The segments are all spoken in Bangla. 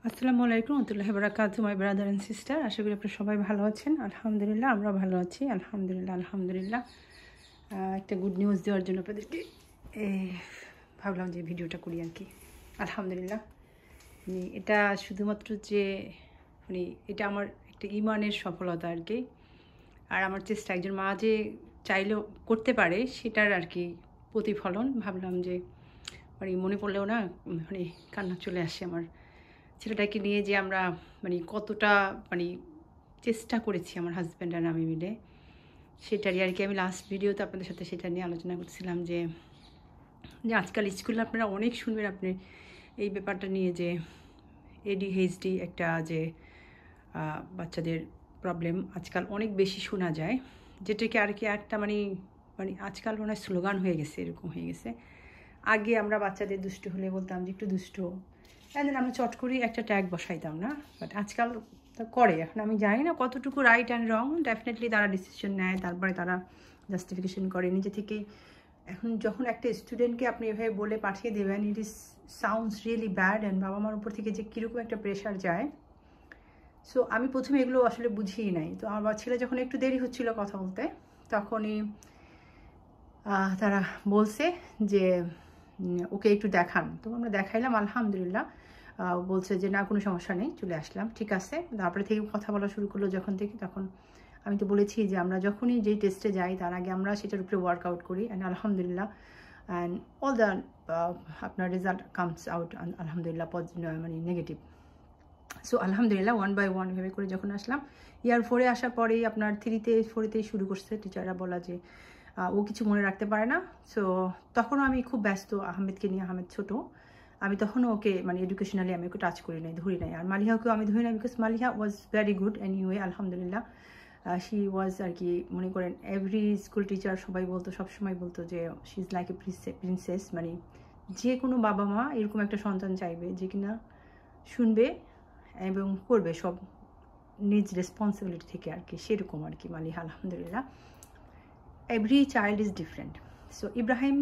আসসালামু আলাইকুম ওয়া বারাকাতুহু মাই ব্রাদার এন্ড সিস্টার। আশা করি আপনারা সবাই ভালো আছেন। আলহামদুলিল্লাহ, আমরা ভালো আছি। আলহামদুলিল্লাহ। একটা গুড নিউজ দেওয়ার জন্য আপনাদেরকে ভাবলাম যে ভিডিওটা করি আর কি। আলহামদুলিল্লাহ, এটা শুধুমাত্র যে এটা আমার একটা ইমানের সফলতা আর কি। আর আমার চেষ্টা একজন মা যে চাইলেও করতে পারে সেটার আর কি প্রতিফলন। ভাবলাম যে মনে পড়লেও না কান্না চলে আসে আমার ছেলেটাকে নিয়ে, যে আমরা কতটা চেষ্টা করেছি আমার হাজব্যান্ড আর আমি মিলে। সেটারই আর কি আমি লাস্ট ভিডিওতে আপনাদের সাথে সেটা নিয়ে আলোচনা করছিলাম যে আজকাল স্কুলে আপনারা অনেক শুনবেন আপনি এই ব্যাপারটা নিয়ে, যে ADHD একটা যে বাচ্চাদের প্রবলেম আজকাল অনেক বেশি শোনা যায়, যেটাকে আর কি একটা আজকাল মনে হয় স্লোগান হয়ে গেছে, এরকম হয়ে গেছে। আগে আমরা বাচ্চাদের দুষ্ট হলে বলতাম যে একটু দুষ্ট, দেন আমরা চট করি একটা ট্যাগ বসাইতাম না, বাট আজকাল করে। এখন আমি জানি না কতটুকু রাইট অ্যান্ড রং, ডেফিনেটলি তারা ডিসিশন নেয়, তারপরে তারা জাস্টিফিকেশন করে নিজে থেকেই। এখন যখন একটা স্টুডেন্টকে আপনি এভাবে বলে পাঠিয়ে দেবেন, it is sounds really bad, and বাবা মার উপর থেকে যে কীরকম একটা প্রেশার যায়। সো আমি প্রথমে এগুলো আসলে বুঝিই নাই। তো আমার ছেলে যখন একটু দেরি হচ্ছিল কথা বলতে, তখনই তারা বলছে যে ওকে একটু দেখান। তো আমরা দেখাইলাম, আলহামদুলিল্লাহ। বলছে যে না, কোনো সমস্যা নেই, চলে আসলাম, ঠিক আছে। তারপরে থেকে কথা বলা শুরু করলো যখন থেকে, তখন আমি তো বলেছি যে আমরা যখনই যেই টেস্টে যাই তার আগে আমরা সেটার উপরে ওয়ার্কআউট করি, অ্যান্ড আলহামদুলিল্লাহ অ্যান্ড অল দ্য আপনার রেজাল্ট কামস আউট আলহামদুলিল্লাহ নেগেটিভ। সো আলহামদুলিল্লাহ 1 by 1 এভাবে করে যখন আসলাম, ইয়ার 4-এ আসার পরেই আপনার 3-তে 4-তেই শুরু করছে টিচাররা বলা যে ও কিছু মনে রাখতে পারে না। সো তখনও আমি খুব ব্যস্ত আহমেদকে নিয়ে, আহমেদ ছোট, আমি তখনও ওকে এডুকেশনালি আমি ওকে টাচ করি নাই, ধরি নাই। আর মালিহাকেও আমি ধরি নাই, because Maliha was very good anyway, আলহামদুলিল্লাহ। শি ওয়াজ আর কি, মনে করেন এভরি স্কুল টিচার সবাই বলতো, সবসময় বলতো যে she is like a princess. যে কোনো বাবা মা এরকম একটা সন্তান চাইবে যে কিনা শুনবে এবং করবে সব নিজ রেসপন্সিবিলিটি থেকে আর কি, সেরকম আর কি মালিহা, আলহামদুলিল্লাহ। Every child is different. So Ibrahim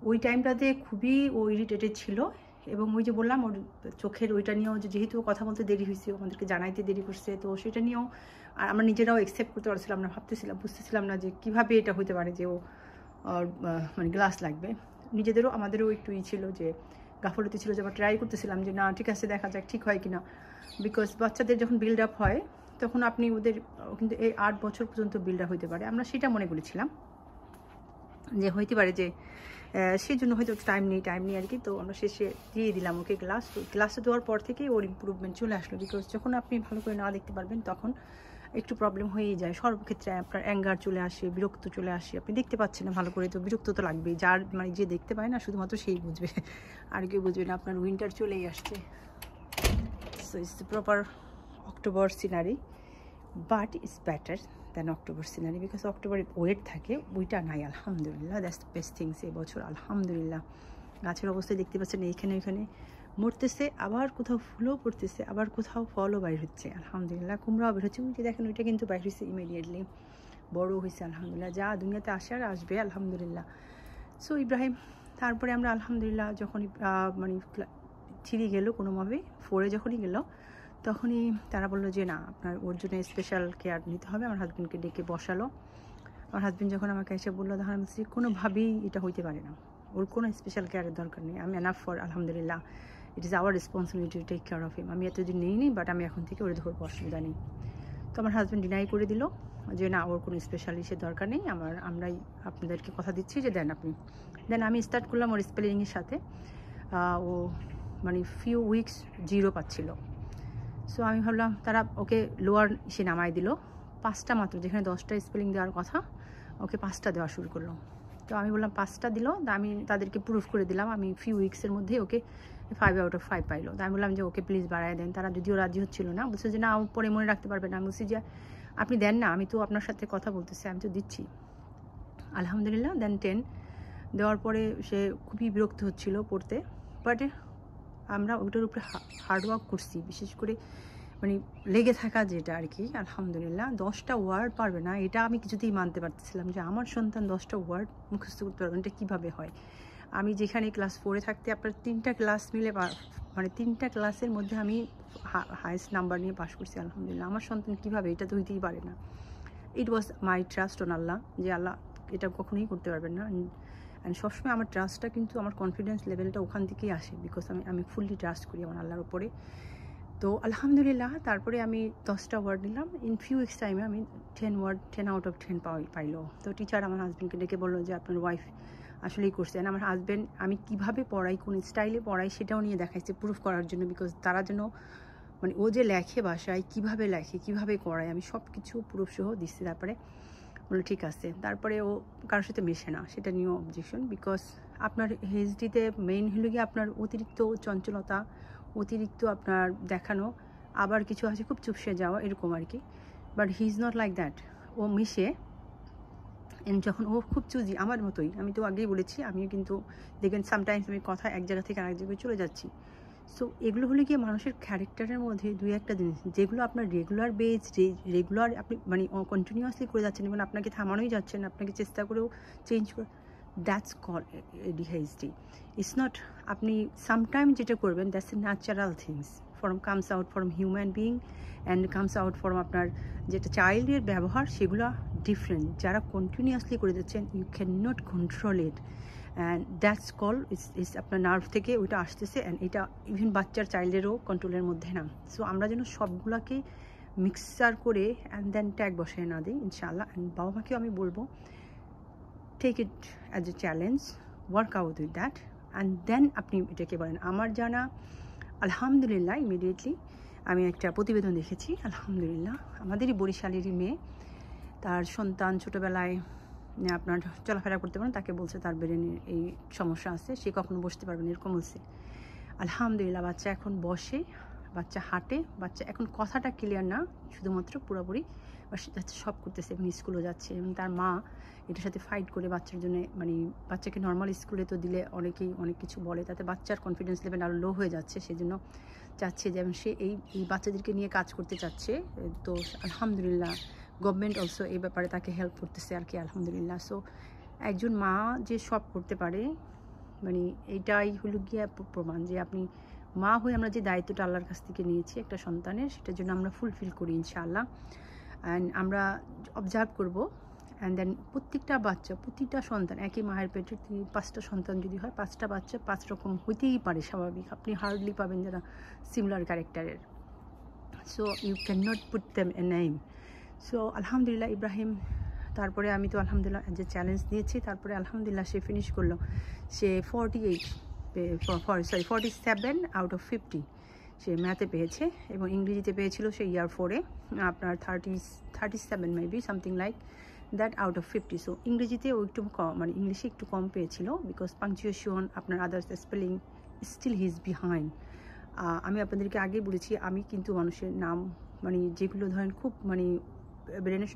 ওই টাইমটাতে খুবই ও ইরিটেটেড ছিল, এবং ওই যে বললাম ওর চোখের ওইটা নিয়েও, যেহেতু কথা বলতে দেরি হয়েছে, আমাদেরকে জানাইতে দেরি করছে, তো সেটা নিয়েও আর আমরা নিজেরাও অ্যাকসেপ্ট করতে পারছিলাম না, ভাবতেছিলাম, বুঝতেছিলাম না যে কীভাবে এটা হতে পারে যে ও গ্লাস লাগবে। নিজেদেরও আমাদেরও একটু ছিল যে গাফলতি ছিল, যে আমরা ট্রাই করতেছিলাম যে না ঠিক আছে, দেখা যাক ঠিক হয় কিনা। বিকজ বাচ্চাদের যখন বিল্ড আপ হয় তখন আপনি ওদের কিন্তু এই 8 বছর পর্যন্ত বিল্ড আপ হইতে পারে, আমরা সেটা মনে করেছিলাম যে হইতে পারে, যে সেই জন্য হয়তো টাইম নেই আর কি। তো আমরা শেষে দিয়ে দিলাম ওকে গ্লাস। তো গ্লাসে দেওয়ার পর থেকেই ওর ইম্প্রুভমেন্ট চলে আসলো, বিকজ যখন আপনি ভালো করে না দেখতে পারবেন তখন একটু প্রবলেম হয়েই যায়। সর্বক্ষেত্রে আপনার অ্যাঙ্গার চলে আসে, বিরক্ত চলে আসে, আপনি দেখতে পাচ্ছেন না ভালো করে, তো বিরক্ত তো লাগবেই। যার যে দেখতে পায় না শুধুমাত্র সেই বুঝবে, আর কেউ বুঝবে না। আপনার উইন্টার চলেই আসছে, so it's the proper October scenery, but it's better then October scenery, because অক্টোবরে ওয়েট থাকে, ওইটা নাই। আলহামদুলিল্লাহ, দ্যাটস দ্য বেস্ট থিংস এই বছর, আলহামদুলিল্লাহ। গাছের অবস্থায় দেখতে পাচ্ছেন এইখানে ওইখানে মরতেছে, আবার কোথাও ফুলও পড়তেছে, আবার কোথাও ফলও বাইর হচ্ছে, আলহামদুলিল্লাহ। কুমড়াও বের হচ্ছে, ওই যে দেখেন ওইটা কিন্তু বাইর হচ্ছে ইমিডিয়েটলি, বড় হয়েছে, আলহামদুলিল্লাহ। যা দুনিয়াতে আসার আসবে, আলহামদুলিল্লাহ। সো ইব্রাহিম, তারপরে আমরা আলহামদুলিল্লাহ যখন 3 গেল কোনোভাবে, 4-এ যখনই গেল তখনই তারা বললো যে না, আপনার ওর জন্য স্পেশাল কেয়ার নিতে হবে। আমার হাজব্যান্ডকে ডেকে বসালো। আমার হাজব্যান্ড যখন আমাকে এসে বললো, তখন আমি বলছি কোনোভাবেই এটা হইতে পারে না, ওর কোনো স্পেশাল কেয়ারের দরকার নেই, আমি এনাফ ফর, আলহামদুলিল্লাহ। It is our responsibility to take care of him. আমি এতদিন নিইনি, বাট আমি এখন থেকে ওর ধরবো, অসুবিধা নেই। তো আমার হাজব্যান্ড ডিনাই করে দিল যে না, ওর কোনো স্পেশাল ইসের দরকার নেই, আমরাই আপনাদেরকে কথা দিচ্ছি যে দেন আপনি। দেন আমি স্টার্ট করলাম ওর স্পেলিংয়ের সাথে। ও ফিউ উইকস 0 পাচ্ছিল। সো আমি ভাবলাম, তারা ওকে লোয়ার সে নামাই দিল 5টা মাত্র, যেখানে 10টা স্পেলিং দেওয়ার কথা ওকে 5টা দেওয়া শুরু করলো। তো আমি বললাম 5টা দিল, আমি তাদেরকে প্রুফ করে দিলাম আমি ফিউ উইক্সের মধ্যে ওকে 5 out of 5 পাইলো। তো আমি বললাম যে ওকে প্লিজ বাড়ায় দেন। তারা যদিও রাজি হচ্ছিল না, বলছে যে না, ও পরে মনে রাখতে পারবে না। আমি বলছি যে আপনি দেন না, আমি তো আপনার সাথে কথা বলতেছি, আমি তো দিচ্ছি, আলহামদুলিল্লাহ। দেন 10 দেওয়ার পরে সে খুবই বিরক্ত হচ্ছিল পড়তে, বাট আমরা ওটার উপরে হার্ডওয়ার্ক করছি, বিশেষ করে লেগে থাকা যেটা আর কি, আলহামদুলিল্লাহ। 10টা ওয়ার্ড পারবে না, এটা আমি কিছুতেই মানতে পারতেছিলাম যে আমার সন্তান 10টা ওয়ার্ড মুখস্থ করতে পারবে, এটা কীভাবে হয়। আমি যেখানে ক্লাস 4-এ থাকতে আপনার 3টা ক্লাস মিলে মানে 3টা ক্লাসের মধ্যে আমি হায়েস্ট নাম্বার নিয়ে পাশ করছি আলহামদুলিল্লাহ। আমার সন্তান কীভাবে, এটা তো হইতেই পারে না। ইট ওয়াজ মাই ট্রাস্ট অন আল্লাহ, যে আল্লাহ এটা কখনোই করতে পারবেন না। অ্যান্ড সবসময় আমার ট্রাস্টটা কিন্তু আমার কনফিডেন্স লেভেলটা ওখান থেকেই আসে, বিকজ আমি ফুললি ট্রাস্ট করি আমার আল্লাহর উপরে। তো আলহামদুলিল্লাহ তারপরে আমি 10টা ওয়ার্ড নিলাম। ইন ফিউ উইক্স টাইমে আমি 10 ওয়ার্ড 10 আউট অফ 10 পাইলো। তো টিচার আমার হাজব্যান্ডকে ডেকে বললো যে আপনার ওয়াইফ আসলেই করছে। আমার হাজব্যান্ড আমি কিভাবে পড়াই, কোন স্টাইলে পড়াই সেটাও নিয়ে দেখাইছে প্রুফ করার জন্য, বিকজ তারা যেন মানে ও যে লেখে বাসায় কীভাবে লেখে কীভাবে করায় আমি সব কিছু প্রুফ সহ দিচ্ছি। তারপরে বললো ঠিক আছে। তারপরে ও কারোর সাথে মেশে না, সেটা নিয়েও অবজেকশন, বিকজ আপনার হেজডিতে মেইন হলো গিয়ে আপনার অতিরিক্ত চঞ্চলতা, অতিরিক্ত আপনার দেখানো, আবার কিছু আছে খুব চুপসে যাওয়া, এরকম আর কি। But he is not like that. ও মিশে, যখন ও খুব চুজি আমার মতোই, আমি তো আগেই বলেছি, আমিও কিন্তু দেখবেন সামটাইমস আমি কথা এক জায়গা থেকে আরেক জায়গায় চলে যাচ্ছি। সো এগুলো হলে গিয়ে মানুষের ক্যারেক্টারের মধ্যে দুই একটা জিনিস যেগুলো আপনার রেগুলার বেজ, রেগুলার আপনি মানে কন্টিনিউয়াসলি করে যাচ্ছেন এবং আপনাকে থামানোই যাচ্ছেন, আপনাকে চেষ্টা করেও চেঞ্জ করে, that's call ADHD। It's not আপনি সামটাইম যেটা করবেন, that's a natural things comes out from human being and comes out from আপনার যেটা চাইল্ডের ব্যবহার, সেগুলো ডিফারেন্ট। যারা কন্টিনিউয়াসলি করে যাচ্ছেন, you can not control it, and that's call is আপনার নার্ভ থেকে ওইটা আসতেছে। অ্যান্ড এটা ইভেন বাচ্চার চাইল্ডেরও কন্ট্রোলের মধ্যে না। সো আমরা যেন সবগুলোকে মিক্সার করে অ্যান্ড দেন ট্যাগ বসায় না দিই ইনশাআল্লাহ। অ্যান্ড বাবা মাকেও আমি বলবো, take it as a challenge, work out with that, and then আপনি এটাকে বলেন। আমার জানা আলহামদুলিল্লাহ ইমিডিয়েটলি আমি একটা প্রতিবেদন দেখেছি, আলহামদুলিল্লাহ আমাদেরই বরিশালেরই মেয়ে, তার সন্তান ছোটোবেলায় আপনার চলাফেরা করতে পারেন, তাকে বলছে তার ব্রেনের এই সমস্যা আছে, সে কখনো বসতে পারবে না, এরকম বলছে। আলহামদুলিল্লাহ বাচ্চা এখন বসে, বাচ্চা হাঁটে, বাচ্চা এখন কথাটা ক্লিয়ার না, শুধুমাত্র পুরোপুরি যাচ্ছে, সব করতেছে এবং স্কুলও যাচ্ছে। এবং তার মা এটার সাথে ফাইট করে বাচ্চার জন্য, মানে বাচ্চাকে নর্মাল স্কুলে তো দিলে অনেকেই অনেক কিছু বলে, তাতে বাচ্চার কনফিডেন্স লেভেল আরও লো হয়ে যাচ্ছে। সেজন্য চাচ্ছে যে সে এই বাচ্চাদেরকে নিয়ে কাজ করতে চাচ্ছে। তো আলহামদুলিল্লাহ গভর্নমেন্ট অলসো এই ব্যাপারে তাকে হেল্প করতেছে আর কি, আলহামদুলিল্লাহ। সো একজন মা যে সব করতে পারে, মানে এটাই হলো গিয়ে প্রমাণ যে আপনি মা হয়ে আমরা যে দায়িত্বটা আল্লাহর কাছ থেকে নিয়েছি একটা সন্তানের, সেটার জন্য আমরা ফুলফিল করি ইনশাআল্লাহ। অ্যান্ড আমরা অবজার্ভ করবো, অ্যান্ড দেন প্রত্যেকটা বাচ্চা, প্রতিটা সন্তান, একই মায়ের পেটের 5টা সন্তান যদি হয়, 5টা বাচ্চা 5 রকম হইতেই পারে, স্বাভাবিক। আপনি হার্ডলি পাবেন যারা সিমিলার ক্যারেক্টারের। So you can not put them a name. সো আলহামদুলিল্লাহ ইব্রাহিম, তারপরে আমি তো আলহামদুলিল্লাহ যে চ্যালেঞ্জ দিয়েছি, তারপরে আলহামদুলিল্লাহ সে ফিনিশ করলো। সে 47 আউট অফ 50 সে ম্যাথে পেয়েছে, এবং ইংরেজিতে পেয়েছিল সে ইয়ার 4-এ আপনার 37 maybe something like that out of 50। So ইংরেজিতে ও একটু কম, মানে ইংলিশে একটু কম পেয়েছিল, বিকজ পাংচুয়েশন আপনার others spelling still he is behind. আমি আপনাদেরকে আগেই বলেছি, আমি কিন্তু মানুষের নাম মানে যেগুলো ধরেন খুব মানে ব্রেনে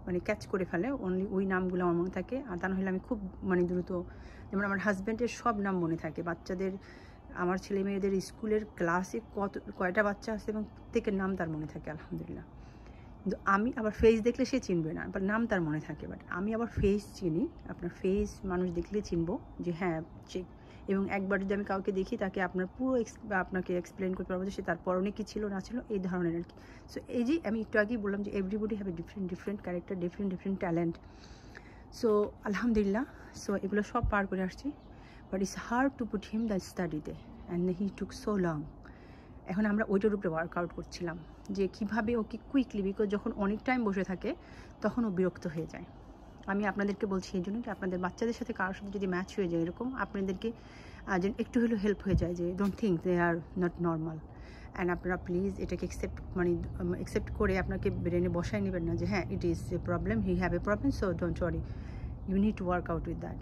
মানে ক্যাচ করে ফেলে, অনলি ওই নামগুলো আমার মনে থাকে। আর তা নাহলে আমি খুব মানে দ্রুত, যেমন আমার হাজব্যান্ডের সব নাম মনে থাকে, বাচ্চাদের, আমার ছেলে মেয়েদের স্কুলের ক্লাসে কয়টা বাচ্চা আছে এবং প্রত্যেকের নাম তার মনে থাকে আলহামদুলিল্লাহ। কিন্তু আমি আবার ফেস দেখলে সে চিনবে না, বাট নাম তার মনে থাকে। বাট আমি আবার ফেস চিনি, আপনার ফেস মানুষ দেখলে চিনবো যে হ্যাঁ ঠিক। এবং একবার যদি আমি কাউকে দেখি, তাকে আপনার পুরো আপনাকে এক্সপ্লেন করতে পারবো যে সে তার পরনে কী ছিল না ছিল, এই ধরনের আর কি। সো এই যে আমি একটু আগেই বললাম যে everybody have a different character, different talent. So আলহামদুলিল্লাহ, সো এগুলো সব পার করে আসছি। But it's hard to put him the স্টাডিতে, and he took so long. এখন আমরা ওইটার উপরে ওয়ার্কআউট করছিলাম যে কীভাবে ওকে কুইকলি, বিকজ যখন অনেক টাইম বসে থাকে তখন ও বিরক্ত হয়ে যায়। আমি আপনাদেরকে বলছি এই জন্য যে আপনাদের বাচ্চাদের সাথে কারোর সাথে যদি ম্যাচ হয়ে যায় এরকম, আপনাদেরকে যেন একটু হলেও হেল্প হয়ে যায়, যে don't think they are not normal. And আপনারা প্লিজ এটাকে অ্যাকসেপ্ট করে আপনাকে ব্রেনে বসায় নেবেন না যে হ্যাঁ it is a problem, he have a problem, so don't worry, you need to work out with that.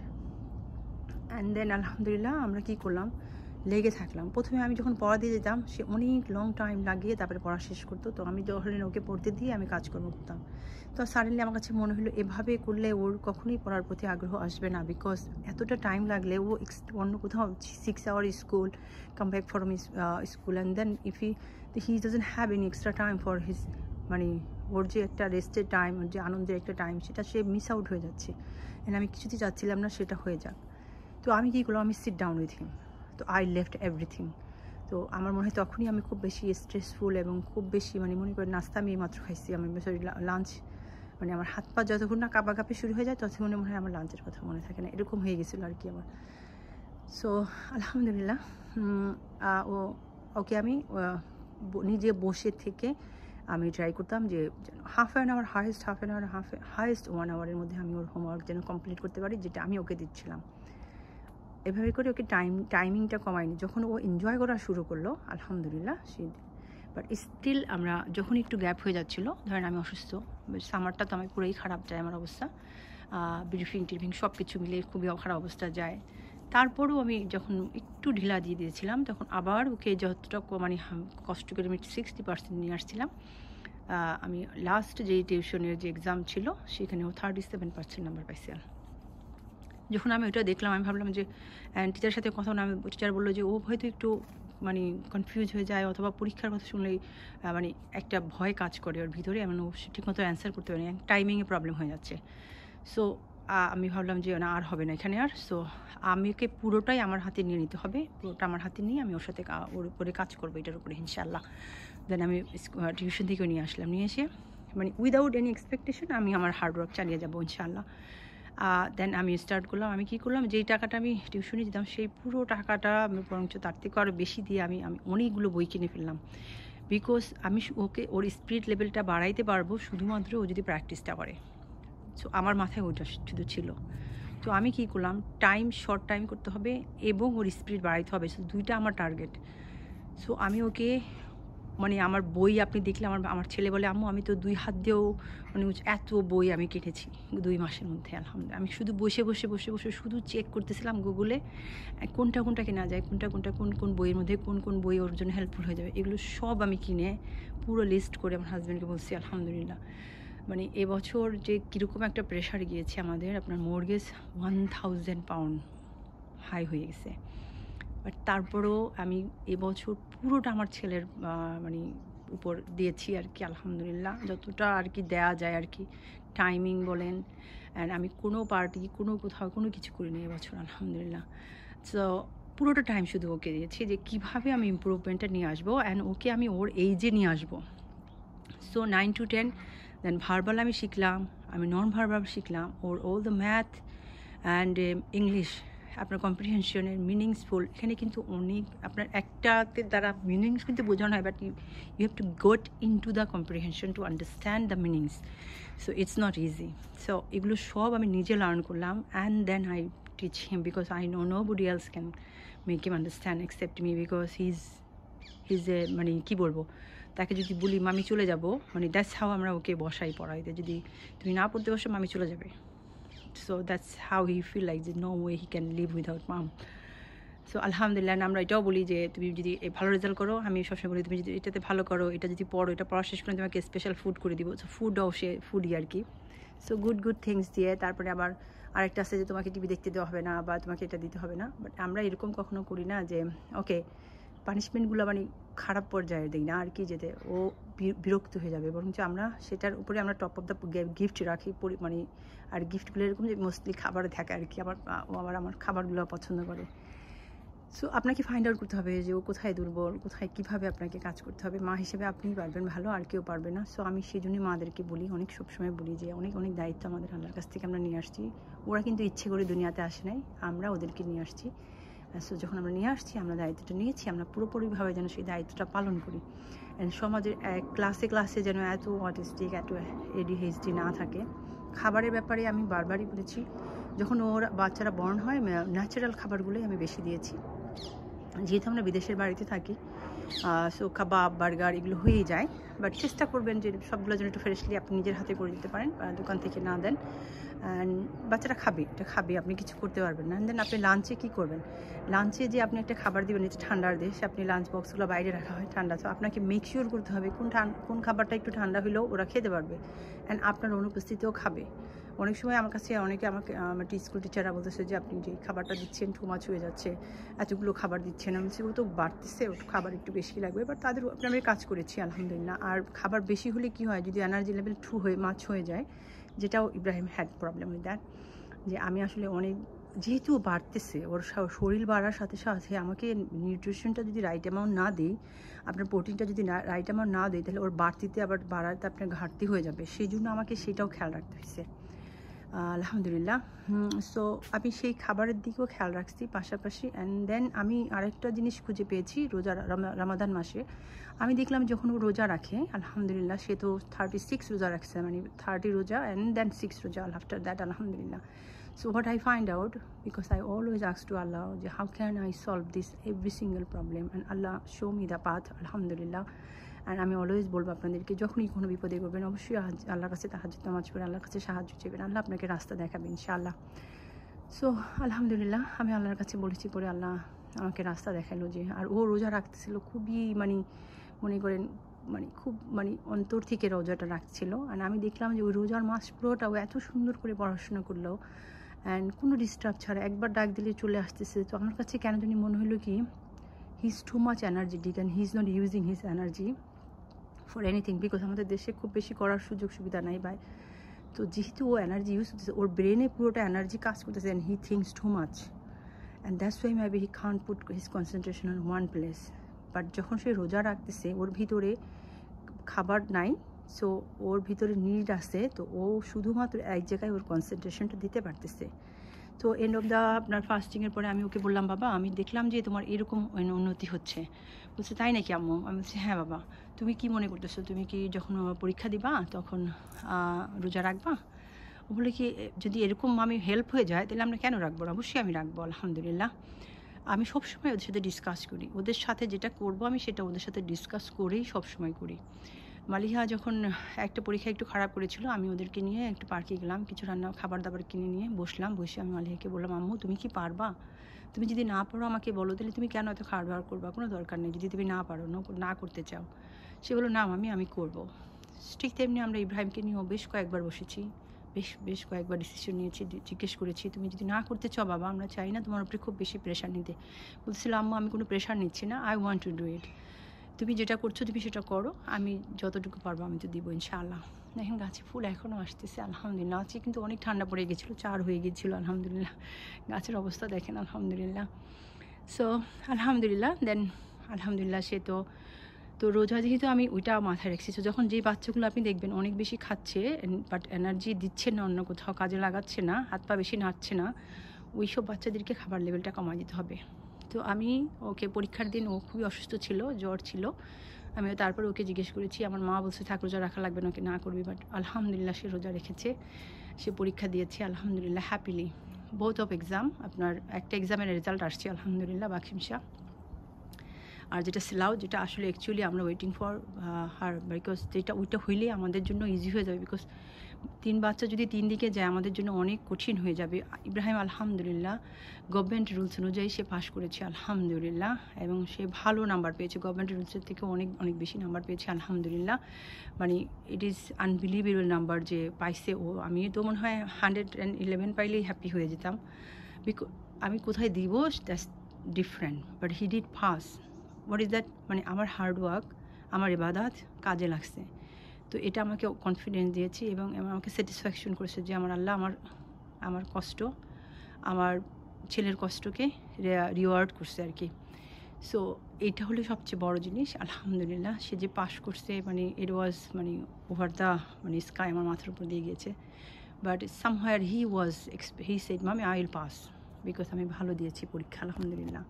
And then আলহামদুলিল্লাহ আমরা কী করলাম, লেগে থাকলাম। প্রথমে আমি যখন পড়া দিয়ে যেতাম, সে অনেক লং টাইম লাগিয়ে তারপরে পড়া শেষ করতো। তো আমি ধরেন ওকে পড়তে দিয়ে আমি কাজকর্ম করতাম। তো সাডেনলি আমার কাছে মনে হলো এভাবে করলে ওর কখনোই পড়ার প্রতি আগ্রহ আসবে না, বিকজ এতটা টাইম লাগলে ও অন্য কোথাও 6 hour school, come back from school, and then if he doesn't have any extra time for his, মানে ওর যে একটা রেস্টের টাইম, ওর যে আনন্দের একটা টাইম, সেটা সে মিস আউট হয়ে যাচ্ছে। অ্যান্ড আমি কিছুতেই চাচ্ছিলাম না সেটা হয়ে যাক। তো আমি কী করলাম, আমি সিট ডাউন উইথ হিম, তো আই লেফট এভরিথিং। তো আমার মনে হয় তখনই আমি খুব বেশি স্ট্রেসফুল এবং খুব বেশি মানে মনে করি নাস্তা আমি মাত্র খাইছি, আমি সরি লাঞ্চ, মানে আমার হাত পা যতক্ষণ না কাঁপাকাঁপি শুরু হয়ে যায় ততক্ষণে মনে হয় আমার লাঞ্চের কথা মনে থাকে না, এরকম হয়ে গেছিলো আর কি আমার। সো আলহামদুলিল্লাহ ওকে আমি নিজে বসে থেকে আমি ট্রাই করতাম যে হাফ অ্যান আওয়ার হাইয়েস্ট 1 আওয়ারের মধ্যে আমি ওর হোমওয়ার্ক যেন কমপ্লিট করতে পারি, যেটা আমি ওকে দিচ্ছিলাম। এভাবে করে ওকে টাইমিংটা কমায়নি। যখন ও এনজয় করা শুরু করলো আলহামদুলিল্লাহ বাট স্টিল আমরা যখন একটু গ্যাপ হয়ে যাচ্ছিলো, ধরেন আমি অসুস্থ, সামারটা তো আমার পুরোই খারাপ যায় আমার অবস্থা, ব্রিফিং টিফিং সব কিছু মিলে খুবই খারাপ অবস্থা যায়। তারপরেও আমি যখন একটু ঢিলা দিয়ে দিয়েছিলাম তখন আবার ওকে যতটা মানে কষ্ট করে আমি 60% নিয়ে আসছিলাম। আমি লাস্ট যেই টিউশনের যে এক্সাম ছিল সেখানে ও 37% নাম্বার পাইছে। যখন আমি ওটা দেখলাম আমি ভাবলাম যে টিচারের সাথে কথা বলে, আমি টিচার বললো যে ও হয়তো একটু মানে কনফিউজ হয়ে যায় অথবা পরীক্ষার কথা শুনলেই মানে একটা ভয় কাজ করে ওর ভিতরে, এমন ও ঠিকমতো অ্যান্সার করতে পারে, টাইমিংয়ে প্রবলেম হয়ে যাচ্ছে। সো আমি ভাবলাম যে না আর হবে না এখানে আর। সো আমি ওকে পুরোটাই আমার হাতে নিয়ে নিতে হবে, পুরোটা আমার হাতে নিয়ে আমি ওর সাথে ওর উপরে কাজ করবো, এটার উপরে ইনশাআল্লাহ। দেন আমি টিউশন থেকেও নিয়ে আসলাম, নিয়ে এসে মানে উইদাউট এনি এক্সপেকটেশন আমি আমার হার্ডওয়ার্ক চালিয়ে যাবো ইনশাআল্লাহ। দেন আমি স্টার্ট করলাম, আমি কী করলাম, যেই টাকাটা আমি টিউশনে দিতাম সেই পুরো টাকাটা আমি বরঞ্চ তার থেকে আরও বেশি দিয়ে আমি অনেকগুলো বই কিনে ফেললাম, বিকজ আমি ওকে ওর স্পিড লেভেলটা বাড়াইতে পারবো শুধুমাত্র ও যদি প্র্যাকটিসটা করে। সো আমার মাথায় ওইটা শুধু ছিল। তো আমি কী করলাম, শর্ট টাইম করতে হবে এবং ওর স্পিড বাড়াইতে হবে, সো দুইটা আমার টার্গেট। সো আমি ওকে মানে আমার বই আপনি দেখলে আমার ছেলে বলে আম্মু আমি তো 2 হাত দিয়েও মানে এত বই আমি কেটেছি 2 মাসের মধ্যে আলহামদুলিল্লাহ। আমি শুধু বসে বসে বসে বসে শুধু চেক করতেছিলাম গুগলে কোনটা কেনা যায়, কোন বইয়ের মধ্যে কোন বই ওর জন্য হেল্পফুল হয়ে যাবে, এগুলো সব আমি কিনে পুরো লিস্ট করে আমার হাজব্যান্ডকে বলছি আলহামদুলিল্লাহ। মানে এবছর যে কীরকম একটা প্রেশার গিয়েছে আমাদের, আপনার মর্গেজ 1000 পাউন্ড হাই হয়ে গেছে, বাট তারপরেও আমি এবছর পুরোটা আমার ছেলের মানে উপর দিয়েছি আর কি আলহামদুলিল্লাহ, যতটা আর কি দেয়া যায় আর কি, টাইমিং বলেন, অ্যান্ড আমি কোনো পার্টি কোথাও কোনো কিছু করিনি এবছর আলহামদুলিল্লাহ। সো পুরোটা টাইম শুধু ওকে দিয়েছি যে কীভাবে আমি ইম্প্রুভমেন্টটা নিয়ে আসবো, অ্যান্ড ওকে আমি ওর এইজে নিয়ে আসবো। সো 9 to 10, দেন ভার্বাল আমি শিখলাম, আমি নন ভার্বাল শিখলাম, ওর all the math and English আপনার কম্প্রিহেনশনের মিনিংসফুল, এখানে কিন্তু অনেক আপনার একটাতে দ্বারা মিনিংস কিন্তু বোঝানো হয়, but you have to got in to the comprehension to understand the meanings, so it's not easy. So এগুলো সব আমি নিজে লার্ন করলাম, and then I teach him because I know nobody else can make him understand except me, because his a মানে কী বলবো, তাকে যদি বলি মামি চলে যাব, মানে দ্যাটস হাউ আমরা ওকে বসাই পড়াইতে, যদি তুমি না পড়তে বসো মামি চলে যাবে। So that's how he feel like no way he can live without mom. So আলহামদুলিল্লাহ আমরা এটাও বলি যে তুমি যদি ভালো রেজাল্ট করো, আমি সবসময় বলি তুমি যদি এটাতে ভালো করো, এটা যদি পড়ো, এটা পড়া শেষ করে তোমাকে স্পেশাল ফুড করে দিব। সো ফুডও সে ফুডই আর কি। সো গুড থিংস দিয়ে তারপরে আবার আরেকটা আছে যে তোমাকে টিভি দেখতে দেওয়া হবে না বা তোমাকে এটা দিতে হবে না, বাট আমরা এরকম কখনো করি না যে ওকে পানিশমেন্টগুলো মানে খারাপ পর্যায়ে দিই না আর কি, যেতে ও বিরক্ত হয়ে যাবে, বরঞ্চ আমরা সেটার উপরে আমরা টপ অফ দ্য গিফট রাখি মানে, আর গিফটগুলো এরকম যে মোস্টলি খাবারে থাকে আর কি, আমার খাবারগুলো পছন্দ করে। সো আপনাকে ফাইন্ড আউট করতে হবে যে ও কোথায় দুর্বল, কোথায় কীভাবে আপনাকে কাজ করতে হবে। মা হিসেবে আপনিই পারবেন ভালো, আর কেউ পারবে না। সো আমি সেই জন্যই মাদেরকে বলি, সবসময় বলি যে অনেক দায়িত্ব আমাদের আল্লাহর কাছ থেকে আমরা নিয়ে আসছি, ওরা কিন্তু ইচ্ছে করে দুনিয়াতে আসে নাই, আমরা ওদেরকে নিয়ে আসছি। সো যখন আমরা নিয়ে আসছি, আমরা দায়িত্বটা নিয়েছি, আমরা পুরোপুরিভাবে যেন সেই দায়িত্বটা পালন করি, অ্যান্ড সমাজের ক্লাসে যেন এত অটিস্টিক এত ADHD না থাকে। খাবারের ব্যাপারে আমি বারবারই বলেছি, যখন বাচ্চারা বর্ন হয় ন্যাচারাল খাবারগুলোই আমি বেশি দিয়েছি, যেহেতু আমরা বিদেশের বাড়িতে থাকি। সো কাবাব বার্গার এগুলো হয়েই যায়, বাট চেষ্টা করবেন যে সবগুলো যেন একটু ফ্রেশলি আপনি নিজের হাতে করে দিতে পারেন, দোকান থেকে না দেন। অ্যান্ড বাচ্চারা এটা খাবে, আপনি কিছু করতে পারবেন না। দেন আপনি লাঞ্চে কী করবেন, লাঞ্চে যে আপনি একটা খাবার দিবেন, এটা ঠান্ডার দেশ, আপনি লাঞ্চ বক্সগুলো বাইরে রাখা হয় ঠান্ডা, তো আপনাকে মেক শিওর করতে হবে কোন খাবারটা একটু ঠান্ডা হলেও ওরা খেতে পারবে, অ্যান্ড আপনার অনুপস্থিতিও খাবে। অনেক সময় আমার কাছে আমার স্কুল টিচাররা বলতেছে যে আপনি যে খাবারটা দিচ্ছেন টু মাছ হয়ে যাচ্ছে, এতগুলো খাবার দিচ্ছেন, আমি বলছি ও তো বাড়তেছে, ওর খাবার একটু বেশি লাগবে, বাট তাদের আমি কাজ করেছি আলহামদুলিল্লাহ। আর খাবার বেশি হলে কি হয়, যদি এনার্জি লেভেল মাছ হয়ে যায়, যেটাও Ibrahim had problem with that, যে আমি আসলে অনেক যেহেতু ও বাড়তেছে, ওর শরীর বাড়ার সাথে সাথে আমাকে নিউট্রিশনটা যদি রাইট অ্যামাউন্ট না দিই, আপনার প্রোটিনটা যদি রাইট অ্যামাউন্ট না দিই, তাহলে ওর বাড়তিতে আবার বাড়াতে আপনার ঘাটতি হয়ে যাবে। সেই জন্য আমাকে সেটাও খেয়াল রাখতে হয়েছে। আলহামদুলিল্লাহ। সো আমি সেই খাবারের দিকেও খেয়াল রাখছি পাশাপাশি। অ্যান্ড দেন আমি আরেকটা জিনিস খুঁজে পেয়েছি রমাদান মাসে। আমি দেখলাম যখন ও রোজা রাখে, আলহামদুলিল্লাহ, সে তো 36 রোজা রাখছে, মানে 30 রোজা অ্যান্ড দেন 6 রোজা আফটার দ্যাট, আলহামদুলিল্লাহ। So what I find out, because I always ask to Allah, how can I solve this every single problem, and Allah show me the path, alhamdulillah. And আমি অলওয়েজ বলবো আপনাদেরকে, যখনই কোনো বিপদে পড়বেন অবশ্যই আল্লাহর কাছে তাহাজ্জুদ নামাজ পড়ে আল্লাহর কাছে সাহায্য চাইবেন, আল্লাহ আপনাকে রাস্তা দেখাবেন ইনশাআল্লাহ। সো আলহামদুলিল্লাহ, আমি আল্লাহর কাছে বলেছি, পরে আল্লাহ আমাকে রাস্তা দেখালো যে, আর ও রোজা রাখতেছিল খুবই মনে করেন খুব অন্তর থেকে রোজাটা রাখছিল। আর আমি দেখলাম যে ওই রোজার মাস পুরোটা ও এত সুন্দর করে পড়াশোনা করলো, অ্যান্ড কোনো ডিস্টার্ব ছাড়া একবার ডাক দিলে চলে আসতেছে। তো আমার কাছে কেন জানি মনে হলো কি, he is too much energetic and he is not using his energy for anything, because আমাদের দেশে খুব বেশি করার সুযোগ সুবিধা নাই ভাই। তো যেহেতু ও এনার্জি ইউজ করতেছে, ওর ব্রেনে পুরোটা এনার্জি কাজ করতেছে, and he thinks too much, and that's why maybe he Kant put his concentration on one place. But যখন সে রোজা রাখতেছে, ওর ভিতরে খাবার নাই, সো ওর ভিতরে নিড আছে, তো ও শুধুমাত্র এক জায়গায় ওর কনসেন্ট্রেশনটা দিতে পারতেছে। তো এন্ড অফ দ্য আপনার ফাস্টিংয়ের পরে আমি ওকে বললাম, বাবা আমি দেখলাম যে তোমার এরকম উন্নতি হচ্ছে। বলছে তাই নাকি আম্মু? আমি বলছি হ্যাঁ বাবা, তুমি কি মনে করতেছো, তুমি কি যখন পরীক্ষা দিবা তখন রোজা রাখবা? ও বলে কি, যদি এরকম আমি হেল্প হয়ে যায় তাহলে আমরা কেন রাখবো না? অবশ্যই আমি রাখবো, আলহামদুলিল্লাহ। আমি সবসময় ওদের সাথে ডিসকাস করি, ওদের সাথে যেটা করবো আমি সেটা ওদের সাথে ডিসকাস করেই সবসময় করি। মালিহা যখন একটা পরীক্ষা একটু খারাপ করেছিল, আমি ওদেরকে নিয়ে একটু পার্কে গেলাম, কিছু রান্না খাবার দাবার কিনে নিয়ে বসলাম। বসে আমি মালিহাকে বললাম, আম্মু তুমি কি পারবা? তুমি যদি না পারো আমাকে বলো, তাহলে তুমি কেন এত খাবার দাবার করবা? কোনো দরকার নেই, যদি তুমি না পারো, না করতে চাও। সে বললো না আমি করবো। ঠিক তেমনি আমরা ইব্রাহিমকে নিয়েও বেশ কয়েকবার বসেছি, বেশ কয়েকবার ডিসিশন নিয়েছি, জিজ্ঞেস করেছি তুমি যদি না করতে চাও বাবা, আমরা চাই না তোমার উপরে খুব বেশি প্রেশার নিতে। বলছিল আম্মু আমি কোনো প্রেশার নিচ্ছি না, I want to do it, তুমি যেটা করছো তুমি সেটা করো, আমি যতটুকু পারবো আমি তো দিব ইনশাআল্লাহ। দেখেন গাছে ফুল এখনও আসতেছে, আলহামদুলিল্লাহ। আজকে কিন্তু অনেক ঠান্ডা পড়ে গেছিলো, 4 হয়ে গিয়েছিলো, আলহামদুলিল্লাহ। গাছের অবস্থা দেখেন, আলহামদুলিল্লাহ। সো আলহামদুলিল্লাহ, দেন আলহামদুলিল্লাহ সে তো রোজা যেহেতু আমি ওইটা মাথায় রাখছি। তো যখন যেই বাচ্চাগুলো আপনি দেখবেন অনেক বেশি খাচ্ছে বাট এনার্জি দিচ্ছে না, অন্য কোথাও কাজে লাগাচ্ছে না, হাত পা বেশি নাড়ছে না, ওই সব বাচ্চাদেরকে খাবার লেভেলটা কমাই দিতে হবে। তো আমি ওকে পরীক্ষার দিন, ও খুবই অসুস্থ ছিল, জ্বর ছিল, আমিও তারপর ওকে জিজ্ঞেস করেছি, আমার মা বলছে থাক রোজা রাখা লাগবে না, ওকে না করবি, বাট আলহামদুলিল্লাহ সে রোজা রেখেছে, সে পরীক্ষা দিয়েছে আলহামদুলিল্লাহ হ্যাপিলি। বোথ অফ এক্সাম, আপনার একটা এক্সামের রেজাল্ট আসছে আলহামদুলিল্লাহ বাকিমশা, আর যেটা সিলাও, যেটা আসলে অ্যাকচুয়ালি আমরা ওয়েটিং ফর হার, বিকজ ওইটা হইলেই আমাদের জন্য ইজি হয়ে যাবে। বিকজ 3 বাচ্চা যদি 3 দিকে যায় আমাদের জন্য অনেক কঠিন হয়ে যাবে। ইব্রাহিম আলহামদুলিল্লাহ গভর্নমেন্ট রুলস অনুযায়ী সে পাশ করেছে আলহামদুলিল্লাহ, এবং সে ভালো নাম্বার পেয়েছে, গভর্নমেন্ট রুলসের থেকে অনেক বেশি নাম্বার পেয়েছে আলহামদুলিল্লাহ। মানে ইট ইজ আনবিলিভেবল নাম্বার যে পাইছে ও। আমি তো মনে হয় 111 পাইলেই হ্যাপি হয়ে যেতাম, আমি কোথায় দিব that's different, but he did pass. What is that? মানে আমার হার্ডওয়ার্ক, আমার ইবাদত কাজে লাগছে, তো এটা আমাকে কনফিডেন্স দিয়েছি এবং আমাকে স্যাটিসফ্যাকশন করেছে যে আমার আল্লাহ আমার কষ্ট, আমার ছেলের কষ্টকে রিওয়ার্ড করছে আর কি। সো এইটা হলো সবচেয়ে বড় জিনিস আলহামদুলিল্লাহ। সে যে পাস করছে, মানে ইট ওয়াজ ওভার দ্য স্কাই, আমার মাথার উপর দিয়ে গিয়েছে। বাট সামহায়ার হি সেড মামি আই উইল পাস, বিকজ আমি ভালো দিয়েছি পরীক্ষা আলহামদুলিল্লাহ।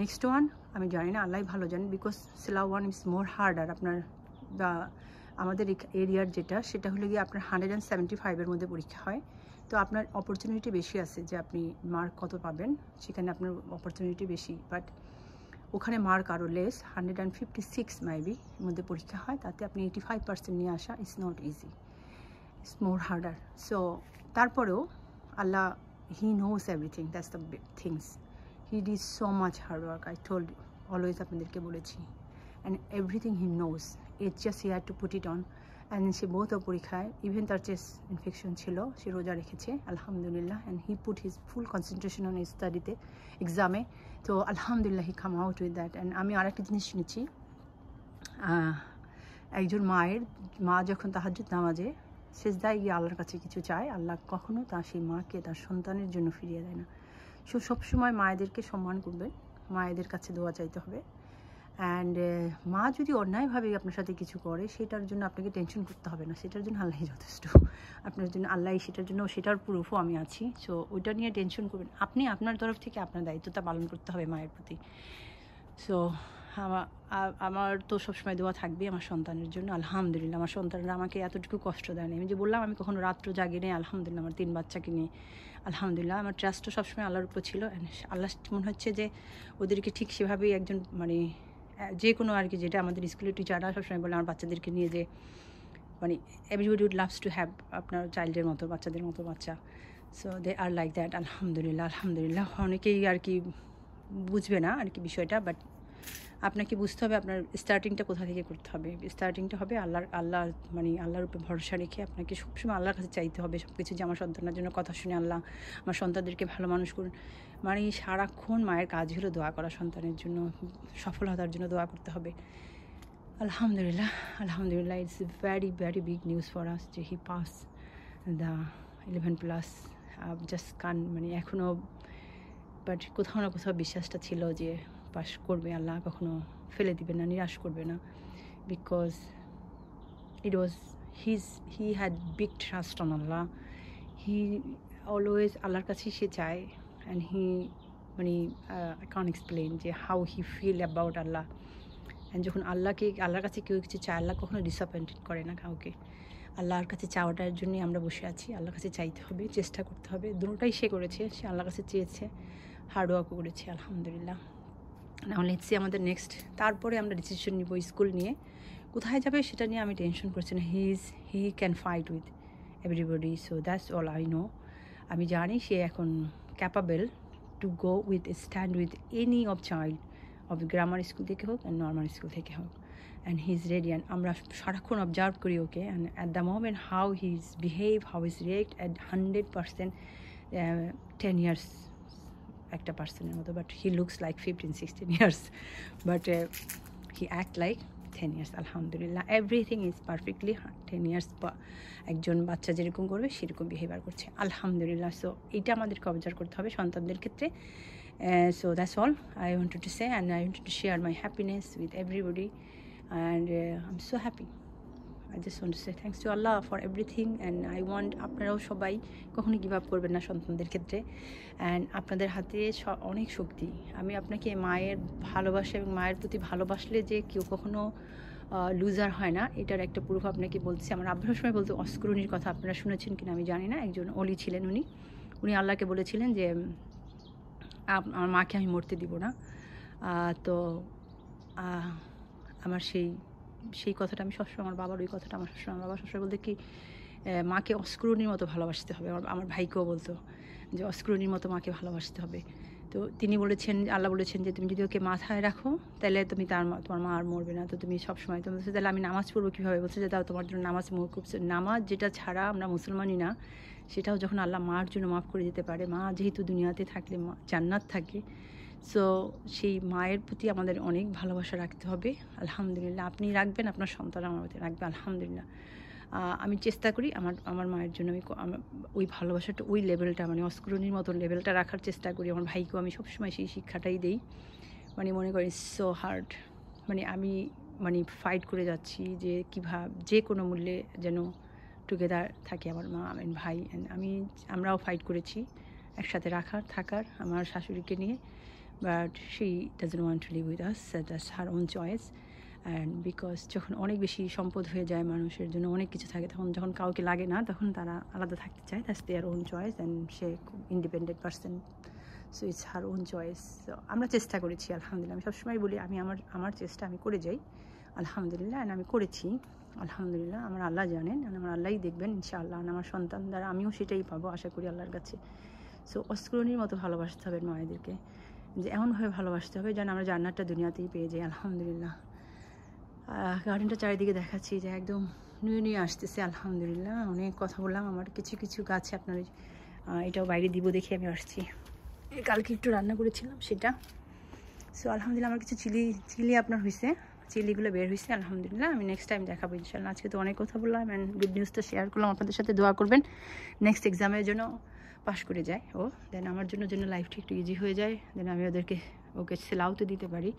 নেক্সট ওয়ান আমি জানি না, আল্লাহ ভালো জানেন, বিকজ সিলা ওয়ান ইজ মোর হার্ডার। আপনার আমাদের এরিয়ার যেটা, সেটা হলো গিয়ে আপনার 175-এর মধ্যে পরীক্ষা হয়, তো আপনার অপরচুনিটি বেশি আছে যে আপনি মার্ক কত পাবেন, সেখানে আপনার অপরচুনিটি বেশি। বাট ওখানে মার্ক আরও লেস, 156 মেবি এর মধ্যে পরীক্ষা হয়, তাতে আপনি 85% নিয়ে আসা is not easy, it's more harder. So তারপরেও আল্লাহ, he knows everything, that's the things. He did so much hard work, I told you, always আপনাদেরকে বলেছি, and everything he knows, it's just he had to put it on. And সে বহুত পরীক্ষায়, ইভেন তার চেস্ট ইনফেকশন ছিল, সে রোজা রেখেছে আলহামদুলিল্লাহ, and he put his full concentration on his studyতে, এক্সামে। তো আলহামদুলিল্লাহ he come out with that. And আমি আরেকটা জিনিস শুনেছি, একজন মা যখন তাহাজ্জুদ নামাজে সেজদায় গিয়ে আল্লাহর কাছে কিছু চায়, আল্লাহ কখনো তার সেই মাকে তার সন্তানের জন্য ফিরিয়ে দেয় না। সবসময় মায়েদেরকে সম্মান করবেন, মায়েদের কাছে দোয়া চাইতে হবে। অ্যান্ড মা যদি অন্যায়ভাবে আপনার সাথে কিছু করে সেটার জন্য আপনাকে টেনশন করতে হবে না, সেটার জন্য আল্লাহই যথেষ্ট আপনার জন্য। আল্লাহ সেটার জন্য, সেটার প্রুফও আমি আছি। সো ওইটা নিয়ে টেনশন করবেন, আপনি আপনার তরফ থেকে আপনার দায়িত্বটা পালন করতে হবে মায়ের প্রতি। সো আমার তো সবসময় দোয়া থাকবে আমার সন্তানের জন্য। আলহামদুলিল্লাহ আমার সন্তানরা আমাকে এতটুকু কষ্ট দেয়নি। আমি যে বললাম আমি কখনো রাত্র জাগি নেই, আলহামদুলিল্লাহ আমার 3 বাচ্চাকে নিয়ে আলহামদুলিল্লাহ আমার ট্রাস্টও সবসময় আল্লাহর উপর ছিল। আল্লাহ মনে হচ্ছে যে ওদেরকে ঠিক সেভাবেই একজন মানে যে কোনো আর কি, যেটা আমাদের স্কুলের টিচাররা সবসময় বলে আমার বাচ্চাদেরকে নিয়ে যে মানে everybody would loves to have আপনার চাইল্ডের মতো, বাচ্চাদের মতো বাচ্চা। So they are like that. আলহামদুলিল্লাহ আলহামদুলিল্লাহ। অনেকেই আর কি বুঝবে না আর কি বিষয়টা, বাট আপনাকে বুঝতে হবে আপনার স্টার্টিংটা কোথা থেকে করতে হবে। স্টার্টিংটা হবে আল্লাহ মানে আল্লাহর উপরে ভরসা রেখে আপনাকে সবসময় আল্লাহর কাছে চাইতে হবে সব কিছু, যে আমার সন্তানের জন্য কথা শুনে আল্লাহ আমার সন্তানদেরকে ভালো মানুষ করুন। মানে সারাক্ষণ মায়ের কাজ হলো দোয়া করা, সন্তানের জন্য সফলতার জন্য দোয়া করতে হবে। আলহামদুলিল্লাহ আলহামদুলিল্লাহ। It's very very big news for us যে হি পাস দ্য 11+। জাস্ট মানে এখনও বাট কোথাও না কোথাও বিশ্বাসটা ছিল যে পাস করবে, আল্লাহ কখনো ফেলে দিবে না, নিরাশ করবে না। Because it was he had big trust on Allah. He always আল্লাহর কাছেই সে চায়, and he মানে I can't explain যে how he feel about Allah. and যখন আল্লাহর কাছে কেউ কিছু চায়, আল্লাহ কখনো ডিসঅ্যাপয়েন্টেড করে না কাউকে। আল্লাহর কাছে চাওয়াটার জন্যই আমরা বসে আছি। আল্লাহর কাছে চাইতে হবে, চেষ্টা করতে হবে। দুটোটাই সে করেছে, সে আল্লাহর কাছে চেয়েছে, হার্ডওয়ার্কও করেছে আলহামদুলিল্লাহ। নাহলে লেটস আমাদের নেক্সট, তারপরে আমরা ডিসিশন নিব স্কুল নিয়ে কোথায় যাবে সেটা নিয়ে আমি টেনশন করছি না। He can fight with everybody, so that's all I know. আমি জানি সে এখন capable to go with stand with any of child, of grammar school থেকে হোক অ্যান্ড নর্মাল স্কুল থেকে হোক, and he is ready. And আমরা সারাক্ষণ অবজার্ভ করি okay, and at the moment how he is behave, how is react at 100% 10 years একটা পার্সনের মতো, but he looks like 15-16 years, but he act like 10 years। আলহামদুলিল্লাহ এভরিথিং ইজ পারফেক্টলি 10 years একজন বাচ্চা যেরকম করবে সেরকম বিহেভিয়ার করছে আলহামদুলিল্লাহ। সো এইটা আমাদেরকে অবজার্ভ করতে হবে সন্তানদের ক্ষেত্রে। So that's all I wanted to say, and I wanted to share my happiness with everybody, and I'm so happy. I just want to say thanks to Allah for everything, and I want আপনারাও সবাই কখনো গিভ আপ করবেন না সন্তানদের ক্ষেত্রে, অ্যান্ড আপনাদের হাতে অনেক শক্তি। আমি আপনাকে মায়ের ভালোবাসা এবং মায়ের প্রতি ভালোবাসলে যে কেউ কখনো লুজার হয় না, এটার একটা প্রুফ আপনাকে বলছি। আমার আব্বা সময় বলতে অস্করণীর কথা, আপনারা শুনেছেন কিনা আমি জানি না। একজন অলি ছিলেন, উনি আল্লাহকে বলেছিলেন যে আমার মাকে আমি মরতে দিব না। তো আমার সেই কথাটা আমি সবসময়, আমার বাবার ওই কথাটা আমার সবসময়, আমার বাবা সবসময় বলতে কি মাকে অস্করণীর মতো ভালোবাসতে হবে। আমার ভাইকেও বলতো যে অস্করণীর মতো মাকে ভালোবাসতে হবে। তো তিনি বলেছেন, আল্লাহ বলেছেন যে তুমি যদি ওকে মাথায় রাখো তাহলে তুমি তোমার মা আর মরবে না। তো তুমি সবসময়, তুমি বলছো তাহলে আমি নামাজ পড়বো কীভাবে? বলছে যে তাও তোমার জন্য নামাজ মওকুফ, নামাজ যেটা ছাড়া আমরা মুসলমানই না, সেটাও যখন আল্লাহ মার জন্য মাফ করে দিতে পারে। মা যেহেতু দুনিয়াতে থাকলে জান্নাত থাকে, সো সেই মায়ের প্রতি আমাদের অনেক ভালোবাসা রাখতে হবে। আলহামদুলিল্লাহ আপনি রাখবেন, আপনার সন্তান আমার প্রতি রাখবে আলহামদুলিল্লাহ। আমি চেষ্টা করি আমার মায়ের জন্য আমি ওই ভালোবাসাটা, ওই লেভেলটা, মানে অস্করণীর মতো লেভেলটা রাখার চেষ্টা করি। আমার ভাইকেও আমি সবসময় সেই শিক্ষাটাই দিই। মনে করি সো হার্ড, আমি ফাইট করে যাচ্ছি যে যে কোনো মূল্যে যেন টুগেদার থাকে আমার মা, আমার ভাই। আমরাও ফাইট করেছি একসাথে থাকার আমার শাশুড়িকে নিয়ে, but she doesn't want to live with us, that's her own choice. And because যখন অনেক বেশি সম্পদ হয়ে যায় মানুষের জন্য, অনেক কিছু থাকে, তখন যখন কাউকে লাগে না তখন তারা আলাদা থাকতে চায়। That's their own choice, and সে খুব independent person, so it's her own choice. আমরা চেষ্টা করেছি আলহামদুলিল্লাহ। আমি সবসময় বলি আমি আমার চেষ্টা আমি করে যাই আলহামদুলিল্লাহ, অ্যান্ড আমি করেছি আলহামদুলিল্লাহ। আমার আল্লাহ জানেন, আমার আল্লাহই দেখবেন ইনশাআল্লাহ। আমার সন্তান দ্বারা আমিও সেটাই পাবো আশা করি আল্লাহর কাছে। সো অস্করণীর মতো ভালোবাসতে হবে মায়েদেরকে, যে এমনভাবে ভালোবাসতে হবে যেন আমরা জান্নাতটা দুনিয়াতেই পেয়ে যাই আলহামদুলিল্লাহ। গার্ডেনটা চারিদিকে দেখাচ্ছি যে একদম নুয়ে আসতেছে আলহামদুলিল্লাহ। অনেক কথা বললাম, আমার কিছু গাছে আপনার এটাও বাইরে দিব দেখে আমি আসছি। কালকে একটু রান্না করেছিলাম সেটা। সো আলহামদুলিল্লাহ আমার কিছু চিলি আপনার হয়েছে, চিলিগুলো বের হয়েছে আলহামদুলিল্লাহ। আমি নেক্সট টাইম দেখাবো ইনশাল্লাহ। আজকে তো অনেক কথা বললাম অ্যান্ড গুড নিউজটা শেয়ার করলাম আপনাদের সাথে। দোয়া করবেন নেক্সট এক্সামের জন্য পাশ করে যায় ও, দেন আমার জন্য লাইফটা একটু ইজি হয়ে যায়, দেন আমি ওকে সিলাউতে দিতে পারি,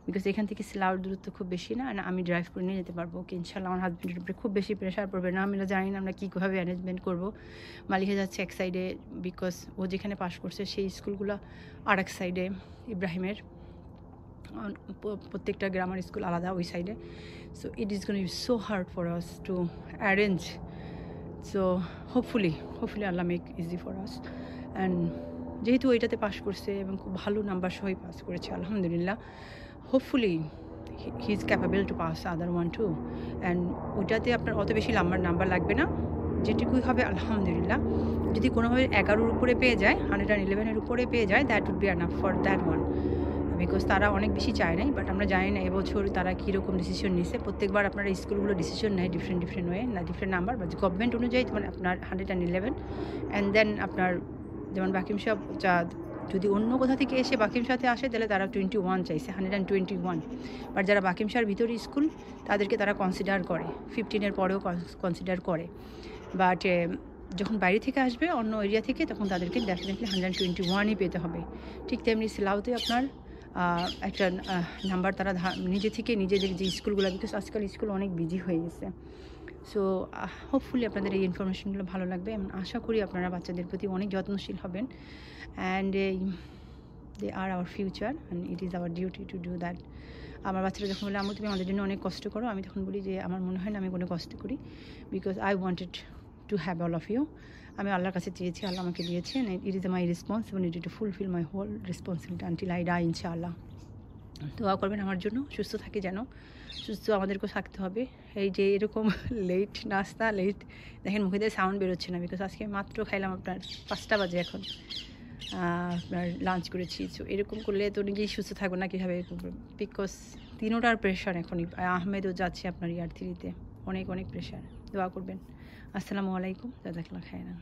বিকজ এখান থেকে সিলাউর দূরত্ব খুব বেশি না, আমি ড্রাইভ করে নিয়ে যেতে পারবো ওকে ইনশাল্লাহ। আমার হাজব্যান্ডের উপরে খুব বেশি প্রেশার পড়বে না, আমরা জানি না আমরা কীভাবে অ্যারেঞ্জমেন্ট করবো। মালিকা যাচ্ছে এক সাইডে, বিকজ ও যেখানে পাশ করছে সেই স্কুলগুলো আর এক সাইডে, ইব্রাহিমের প্রত্যেকটা গ্রামার স্কুল আলাদা ওই সাইডে। So it is gonna be so hard for us to arrange. So hopefully Allah make easy for us. And যেহেতু ওইটাতে পাস করছে এবং খুব ভালো নাম্বার সহই পাস করেছে আলহামদুলিল্লাহ, hopefully he is capable to pass other one too. অ্যান্ড ওইটাতে আপনার অত বেশি নাম্বার লাগবে না, যেটুকুই হবে আলহামদুলিল্লাহ। যদি কোনোভাবে 11-র উপরে পেয়ে যায়, 111-এর উপরে পেয়ে যায়, that would be enough for that one, because তারা অনেক বেশি চায় নাই। বাট আমরা জানি না এবছর তারা কীরকম ডিসিশন নিছে। প্রত্যেকবার আপনারা স্কুলগুলো ডিসিশন নেয় ডিফারেন্ট ওয়ে, না ডিফারেন্ট নাম্বার, বা গভর্নমেন্ট অনুযায়ী মানে আপনার 111 অ্যান্ড দেন আপনার যেমন বাকিম সাহেব যদি অন্য কোথা থেকে এসে বাকিম সাথে আসে তাহলে তারা 21 চাইছে, 121। বাট যারা বাকিম সাহের ভিতরে স্কুল তাদেরকে তারা কনসিডার করে, 15-এর পরেও কনসিডার করে। বাট যখন বাইরে থেকে আসবে অন্য এরিয়া থেকে, তখন তাদেরকে ডেফিনেটলি 121ই পেতে হবে। ঠিক তেমনি সিলাউতে আপনার একটা নাম্বার তারা নিজেদের যে স্কুলগুলো, বিকজ আজকাল স্কুল অনেক বিজি হয়ে গেছে। সো হোপফুলি আপনাদের এই ইনফরমেশনগুলো ভালো লাগবে। আমি আশা করি আপনারা বাচ্চাদের প্রতি অনেক যত্নশীল হবেন। And they are our future and it is our duty to do that. আমার বাচ্চারা যখন বলে আম্মু তুমি আমাদের জন্য অনেক কষ্ট করো, আমি তখন বলি যে আমার মনে হয় না আমি কোনো কষ্ট করি, because I wanted to have all of you. আমি আল্লাহর কাছে চেয়েছি, আল্লাহ আমাকে দিয়েছেন। It is my responsibility to fulfil my whole responsibility until I die ইনশাআল্লাহ। দোয়া করবেন আমার জন্য, সুস্থ থাকি যেন। সুস্থ আমাদেরকেও থাকতে হবে। এই যে এরকম লেট নাস্তা, লেট দেখেন মুখে দিয়ে সাউন্ড বেরোচ্ছে না, বিকজ আজকে মাত্র খাইলাম আপনার 5টা বাজে এখন আপনার লাঞ্চ করেছি। সো এরকম করলে তো নিজেই সুস্থ থাকবো না, কীভাবে বিকজ 3টার প্রেশার এখন। আহমেদও যাচ্ছে আপনার ইয়ার 3-তে, অনেক প্রেশার। দোয়া করবেন। আসসালামু আলাইকুম, জাযাকাল্লাহ খায়রান।